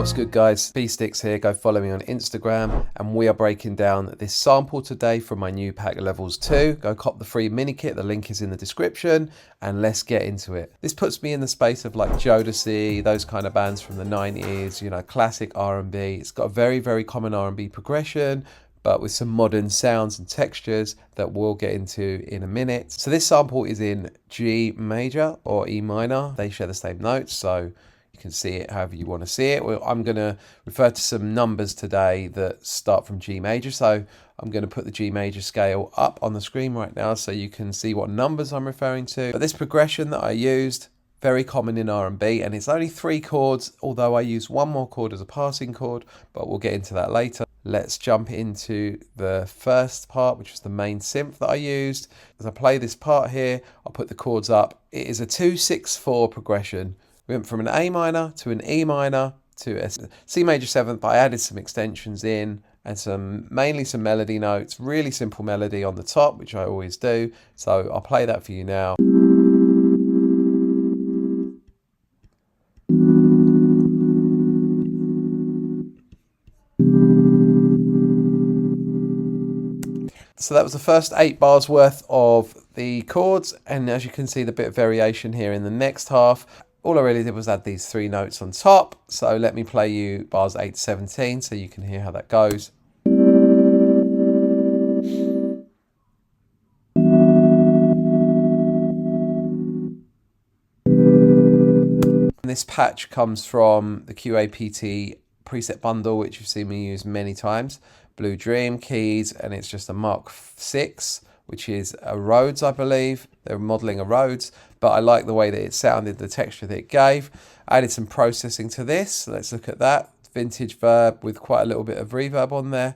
What's good, guys? B-Sticks here. Go follow me on Instagram, and we are breaking down this sample today from my new pack Levels 2. Go cop the free mini kit, the link is in the description, and let's get into it. This puts me in the space of like Jodeci, those kind of bands from the 90s, you know, classic R&B. It's got a very, very common R&B progression, but with some modern sounds and textures that we'll get into in a minute. So this sample is in G major or E minor. They share the same notes, so you can see it however you want to see it. Well, I'm going to refer to some numbers today that start from G major. So I'm going to put the G major scale up on the screen right now so you can see what numbers I'm referring to. But this progression that I used, very common in R&B, and it's only 3 chords, although I use one more chord as a passing chord, but we'll get into that later. Let's jump into the first part, which is the main synth that I used. As I play this part here, I'll put the chords up. It is a 2-6-4 progression. We went from an A minor to an E minor to a C major 7th, but I added some extensions in and mainly some melody notes, really simple melody on the top, which I always do. So I'll play that for you now. So that was the first 8 bars worth of the chords, and as you can see, the bit of variation here in the next half. All I really did was add these 3 notes on top. So let me play you bars 8 to 17 so you can hear how that goes. And this patch comes from the QAPT preset bundle, which you've seen me use many times. Blue Dream keys, and it's just a Mark 6, which is a Rhodes, I believe. They're modeling a Rhodes, but I like the way that it sounded, the texture that it gave. I added some processing to this. Let's look at that. Vintage Verb with quite a little bit of reverb on there.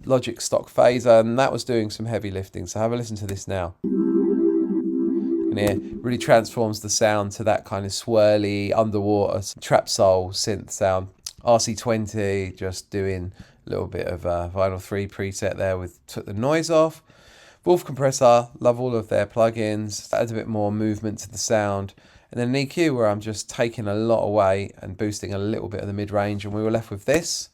Logic stock phaser, and that was doing some heavy lifting. So have a listen to this now. And here really transforms the sound to that kind of swirly underwater trap soul synth sound. RC20 just doing a little bit of Vinyl 3 preset there with took the noise off. Wolf Compressor, love all of their plugins, adds a bit more movement to the sound. And then an EQ where I'm just taking a lot away and boosting a little bit of the mid-range, and we were left with this.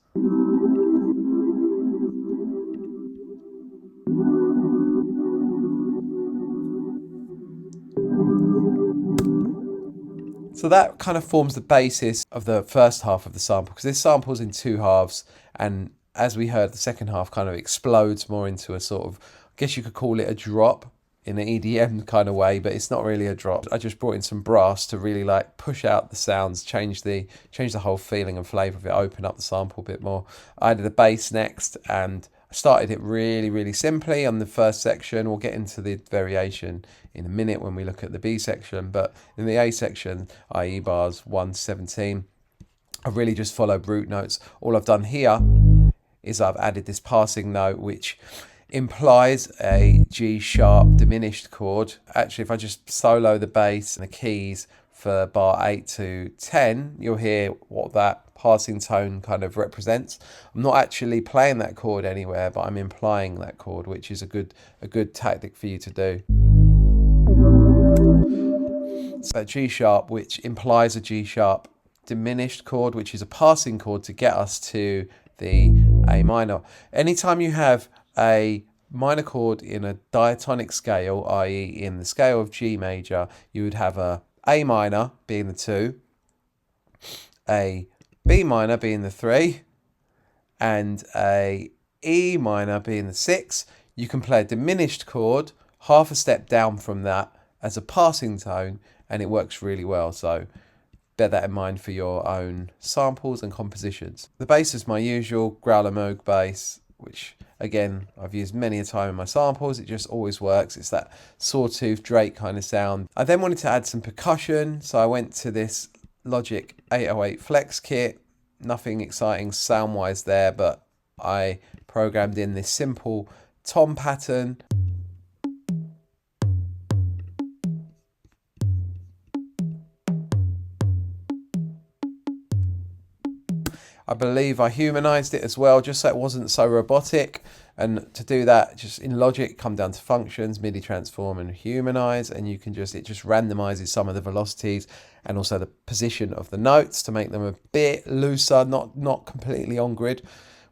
So that kind of forms the basis of the first half of the sample, because this sample's in 2 halves, and as we heard, the second half kind of explodes more into a sort of, I guess you could call it a drop in an EDM kind of way, but it's not really a drop. I just brought in some brass to really like push out the sounds, change the whole feeling and flavour of it, open up the sample a bit more. I added a bass next, and I started it really, really simply on the first section. We'll get into the variation in a minute when we look at the B section, but in the A section, i.e. bars 1 to 17, I've really just followed root notes. All I've done here is I've added this passing note, which implies a G sharp diminished chord. Actually, if I just solo the bass and the keys for bar 8 to 10, you'll hear what that passing tone kind of represents. I'm not actually playing that chord anywhere, but I'm implying that chord, which is a good tactic for you to do. So G sharp, which implies a G sharp diminished chord, which is a passing chord to get us to the A minor. Anytime you have a minor chord in a diatonic scale, i.e. in the scale of G major, you would have a A minor being the 2, a B minor being the 3, and a E minor being the 6. You can play a diminished chord half a step down from that as a passing tone, and it works really well. So bear that in mind for your own samples and compositions. The bass is my usual Growler Moog bass, which again I've used many a time in my samples. It just always works. It's that sawtooth Drake kind of sound. I then wanted to add some percussion, so I went to this Logic 808 Flex kit. Nothing exciting sound wise there, but I programmed in this simple tom pattern. I believe I humanized it as well, just so it wasn't so robotic. And to do that, just in Logic, come down to functions, MIDI transform and humanize, and you can it just randomizes some of the velocities and also the position of the notes to make them a bit looser, not completely on grid,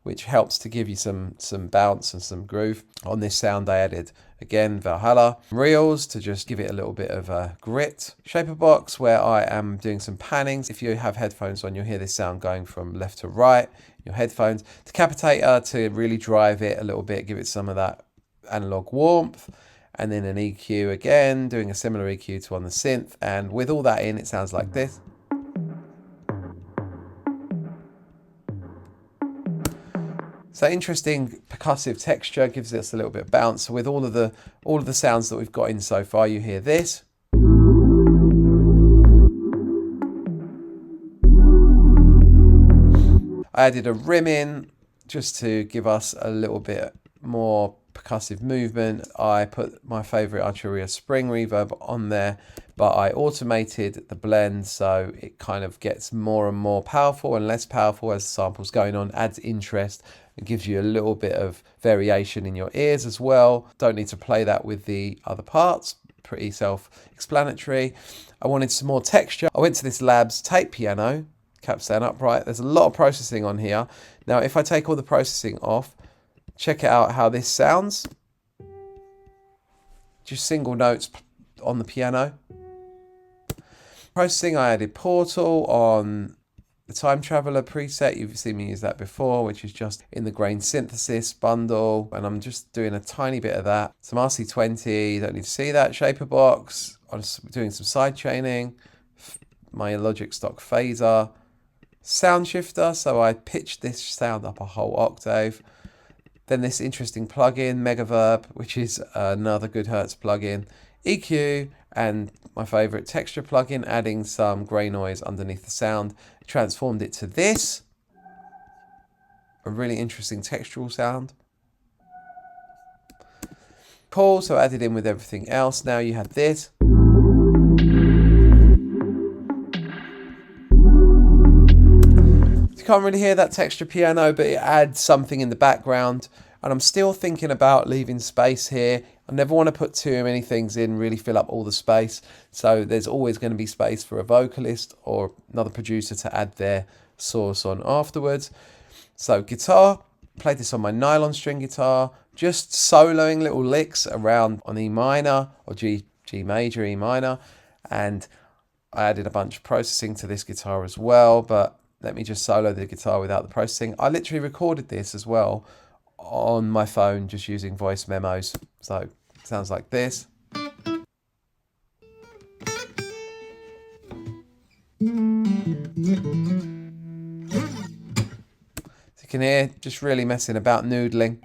which helps to give you some bounce and some groove. On this sound, I added, again, Valhalla. Reels to just give it a little bit of a grit. Shaper box, where I am doing some pannings. If you have headphones on, you'll hear this sound going from left to right, your headphones. Decapitator to really drive it a little bit, give it some of that analog warmth. And then an EQ again, doing a similar EQ to on the synth. And with all that in, it sounds like this. So interesting percussive texture, gives us a little bit of bounce. So with all of the sounds that we've got in so far, you hear this. I added a rim in just to give us a little bit more percussive movement. I put my favorite Arturia spring reverb on there, but I automated the blend so it kind of gets more and more powerful and less powerful as the sample's going on, adds interest. It gives you a little bit of variation in your ears as well. Don't need to play that with the other parts. Pretty self-explanatory. I wanted some more texture. I went to this Labs tape piano, capstan upright. There's a lot of processing on here. Now, if I take all the processing off, check it out how this sounds. Just single notes on the piano. Processing, I added Portal on the Time Traveler preset. You've seen me use that before, which is just in the grain synthesis bundle. And I'm just doing a tiny bit of that. Some RC20, don't need to see that. Shaper box, I'm doing some side chaining. My Logic stock phaser. Sound shifter, so I pitched this sound up a whole octave. Then this interesting plugin, Megaverb, which is another good Hertz plugin. EQ, and my favorite texture plugin, adding some grey noise underneath the sound. Transformed it to this. A really interesting textural sound. Cool, so added in with everything else. Now you have this. You can't really hear that texture piano, but it adds something in the background. And I'm still thinking about leaving space here. I never want to put too many things in, really fill up all the space. So there's always going to be space for a vocalist or another producer to add their source on afterwards. So guitar, played this on my nylon string guitar, just soloing little licks around on E minor or G major, E minor. And I added a bunch of processing to this guitar as well, but let me just solo the guitar without the processing. I literally recorded this as well on my phone, just using voice memos. So it sounds like this. As you can hear, just really messing about, noodling.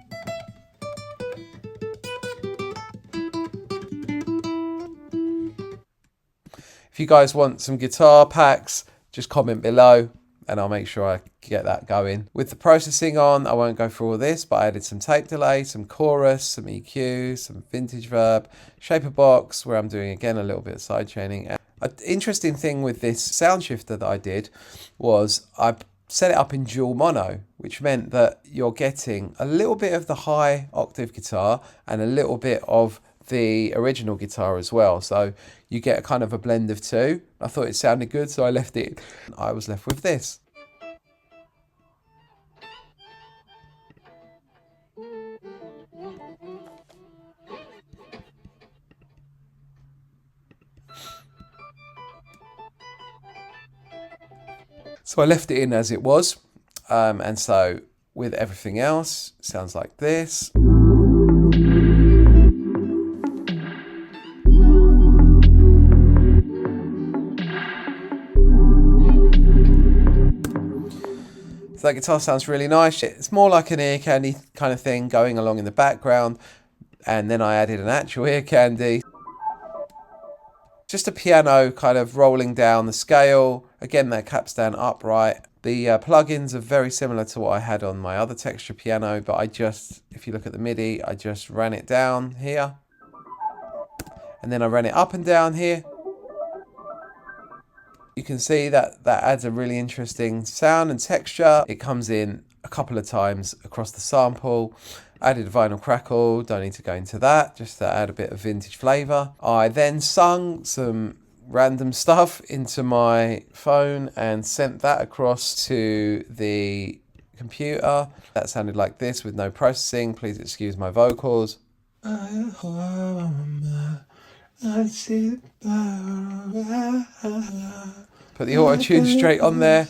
If you guys want some guitar packs, just comment below and I'll make sure I get that going. With the processing on, I won't go through all this, but I added some tape delay, some chorus, some EQ, some vintage verb, shaper box, where I'm doing again a little bit of side chaining. An interesting thing with this sound shifter that I did was I set it up in dual mono, which meant that you're getting a little bit of the high octave guitar and a little bit of the original guitar as well. So you get a kind of a blend of two. I thought it sounded good, so I left it. I was left with this. So I left it in as it was. And so with everything else, it sounds like this. So that guitar sounds really nice. It's more like an ear candy kind of thing going along in the background. And then I added an actual ear candy. Just a piano kind of rolling down the scale. Again, that capstan upright. The plugins are very similar to what I had on my other texture piano, but I just, if you look at the MIDI, I just ran it down here. And then I ran it up and down here. You can see that that adds a really interesting sound and texture. It comes in a couple of times across the sample. Added a vinyl crackle, don't need to go into that, just to add a bit of vintage flavour. I then sung some random stuff into my phone and sent that across to the computer. That sounded like this with no processing. Please excuse my vocals. Put the auto-tune straight on there,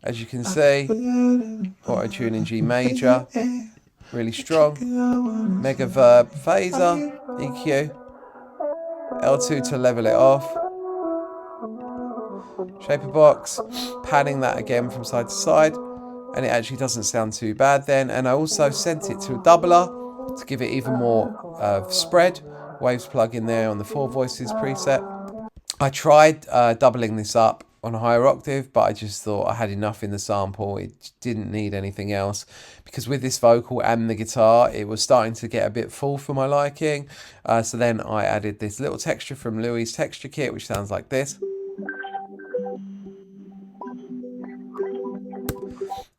as you can see. Auto-tune in G major, really strong. Mega verb phaser, EQ. L2 to level it off. Shaper box, panning that again from side to side, and it actually doesn't sound too bad then. And I also sent it to a doubler to give it even more spread. Waves plug in there on the 4 voices preset. I tried doubling this up on a higher octave, but I just thought I had enough in the sample. It didn't need anything else, because with this vocal and the guitar, it was starting to get a bit full for my liking. So then I added this little texture from Louis' texture kit, which sounds like this.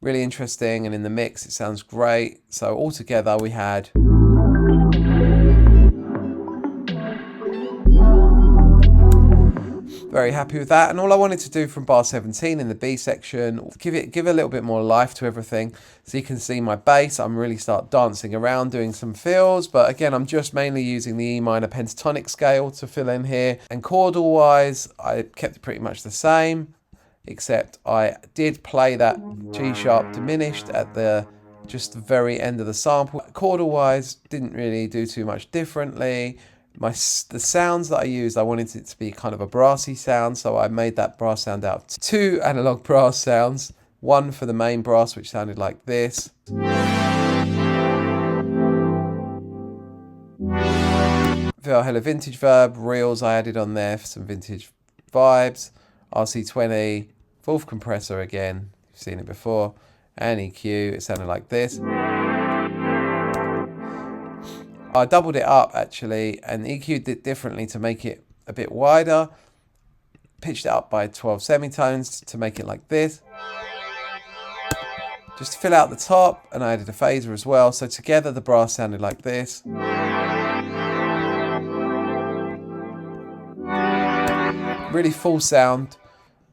Really interesting, and in the mix it sounds great. So altogether we had very happy with that. And all I wanted to do from bar 17 in the B section, give a little bit more life to everything. So you can see my bass, I'm really start dancing around, doing some fills. But again, I'm just mainly using the E minor pentatonic scale to fill in here. And chordal wise, I kept it pretty much the same, except I did play that G sharp diminished at the very end of the sample. Chordal wise, didn't really do too much differently. The sounds that I used, I wanted it to be kind of a brassy sound, so I made that brass sound out of 2 analog brass sounds. One for the main brass, which sounded like this. Valhalla vintage verb, reels I added on there for some vintage vibes. RC20, fourth compressor again, you've seen it before, and EQ, it sounded like this. I doubled it up actually and EQ'd it differently to make it a bit wider. Pitched it up by 12 semitones to make it like this. Just to fill out the top, and I added a phaser as well. So together the brass sounded like this. Really full sound.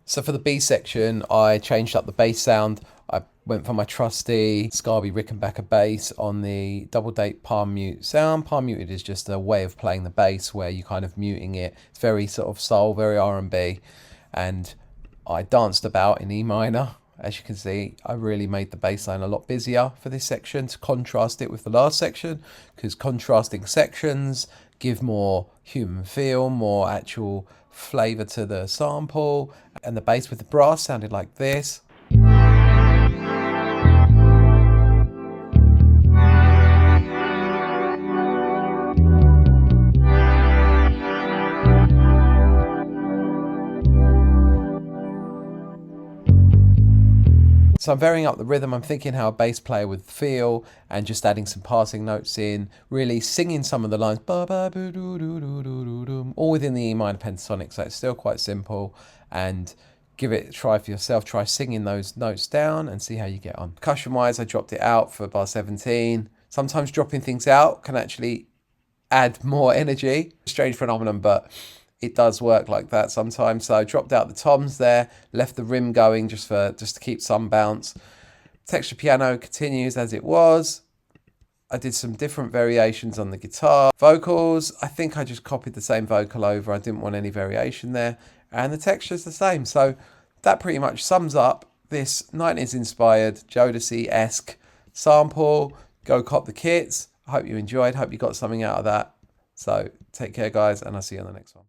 So for the B section, I changed up the bass sound. I went for my trusty Scarbee Rickenbacker bass on the double date palm mute sound. Palm muted is just a way of playing the bass where you're kind of muting it. It's very sort of soul, very R&B. And I danced about in E minor. As you can see, I really made the bass line a lot busier for this section to contrast it with the last section, because contrasting sections give more human feel, more actual flavour to the sample. And the bass with the brass sounded like this. So I'm varying up the rhythm. I'm thinking how a bass player would feel, and just adding some passing notes in, really singing some of the lines, all within the E minor pentatonic, so it's still quite simple. And give it a try for yourself. Try singing those notes down and see how you get on. Percussion wise, I dropped it out for bar 17. Sometimes dropping things out can actually add more energy. Strange phenomenon, but it does work like that sometimes. So I dropped out the toms there, left the rim going just to keep some bounce. Texture piano continues as it was. I did some different variations on the guitar. Vocals, I think I just copied the same vocal over. I didn't want any variation there. And the texture's the same. So that pretty much sums up this 90s inspired Jodeci-esque sample. Go cop the kits. I hope you enjoyed. Hope you got something out of that. So take care, guys, and I'll see you on the next one.